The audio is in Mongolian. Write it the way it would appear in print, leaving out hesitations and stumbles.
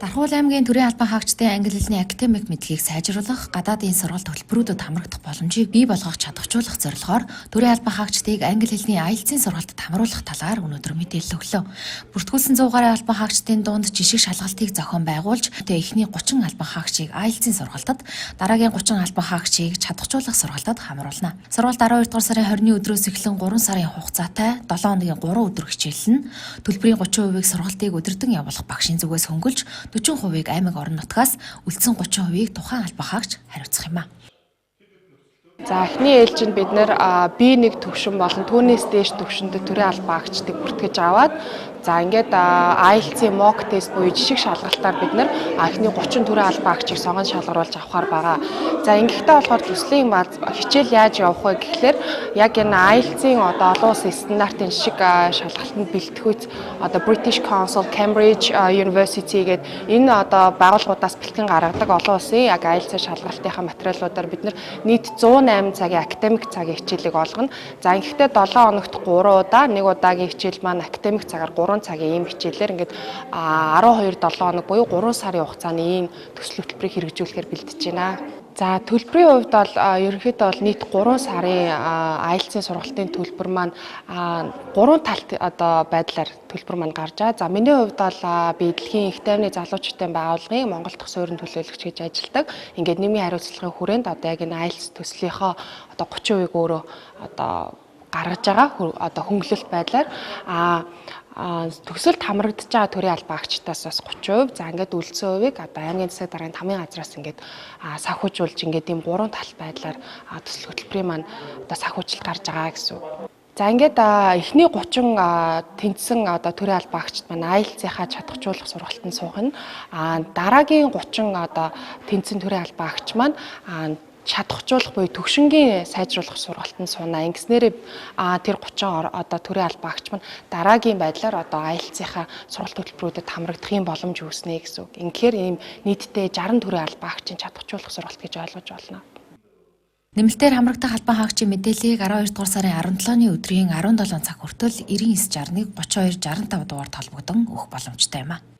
Дархуул аймгийн төрийн албан хаагчдын англи хэлний академик мэдлэгийг сайжруулах, гадаадын сургалт хөтөлбөрүүдэд хамрагдах боломжийг бий болгох чадварчуулах зорилгоор төрийн албан хаагчдыг англи хэлний IELTS-ийн сургалтад хамруулах талаар өнөөдөр мэдээлэл өглөө. Бүртгүүлсэн 100 гаруй албан хаагчдын дунд жишг шалгалтыг зохион байгуулж, эхний 30 албан хаагчийг IELTS-ийн сургалтад, дараагийн 30 албан хаагчийг чадварчуулах сургалтад хамруулна. Сургалт 12 дугаар сарын 20-ны өдрөөс эхлэн 3 сарын хугацаатай 7 хоногийн 3 өдөр хичээлнэ. Төлбөрийн 30%-ийг сургалтыг өдөртөн явуулах багшийн зүгээс хөнгөлж 40%-ийг аймаг орон нутгаас, үлдсэн 30%-ийг тухайн албан хаагч хариуцах юм а. За эхний ээлжинд бид нэр B1 төвшин болон түүнээс дээш төвшөндө төрийн албан хаагчдыг бүртгэж аваад ингээд IELTS-ийн mock test буюу жишг шалгалтаар бид нэр эхний 30 төрийн албан хаагчийг сонгон шалгаруулж авахар байгаа. За ингэхдээ болохоор төслийн хичээл яаж явах вэ гэхлээр яг энэ IELTS-ийн олон улсын стандартын жишг шалгалтанд бэлтгэх үеч British Council, Cambridge University гэдэг энэ байгууллагуудаас бэлтгэн гаргадаг олон улсын яг IELTS шалгалтынхаа материалуудаар бид нэр нийт 108 цагийн академик цагийн хичээлийг олгоно. За ингэхдээ 7 хоногт 3 удаа, нэг удаагийн хичээл маань академик цагаар 3 цагийн ийм хичээлээр ингээд 12-7 хоног буюу 3 сарын хугацааны ийм төсөл хөтөлбөрийг хэрэгжүүлэхээр бэлдэж байна. За төлбөрийн хувьд бол ерөнхийдөө бол нийт 3 сарын IELTS-ийн сургалтын төлбөр маань 3 талт байдлаар төлбөр маань гарч байгаа. За миний хувьд бол би дэлхийн их тайвны залуучуудын байгууллагын Монгол дахь суурин төлөөлөгч гэж ажилладаг. Ингээд нийгмийн хариуцлагын хүрээнд яг энэ IELTS төслийнхоо 30%-ийг өөрөө гаргаж байгаа хөнгөлөлт байдлаар төгсөлд хамрагдаж байгаа төрийн албан хаагчдаас бас 30%, за ингээд үлдсэн хувийг аймгийн засаг даргын тамгын газраас ингээд санхүүжүүлж ингээд ийм 3 талт байдлаар төсөл хөтөлбөрийн маань санхүүжилт гарч байгаа гэсэн үг. За ингээд эхний 30 тэнцсэн төрийн албан хаагчид маань IELTS-ийнхаа чадварчуулах сургалтанд суухна. Дараагийн 30 тэнцсэн төрийн албан хаагч маань чадварчуулах буюу төвшингийн сайжруулах сургалтанд сууна. Ингэснээр тэр 30 төрийн албан хаагч маань дараагийн байдлаар IELTS-ийнхаа сургалт хөтөлбөрүүдэд хамрагдах юм боломж үүснэ гэсэн үг. Ингэхээр ийм нийтдээ 60 төрийн албан хаагчийн чадварчуулах сургалт гэж ойлгож болно. Нэмэлтээр хамрагдах албан хаагчийн мэдээллийг 12 дугаар сарын 17-ны өдрийн 17 цаг хүртэл 9961 3265 дугаар толбогдон өгөх боломжтой юм а.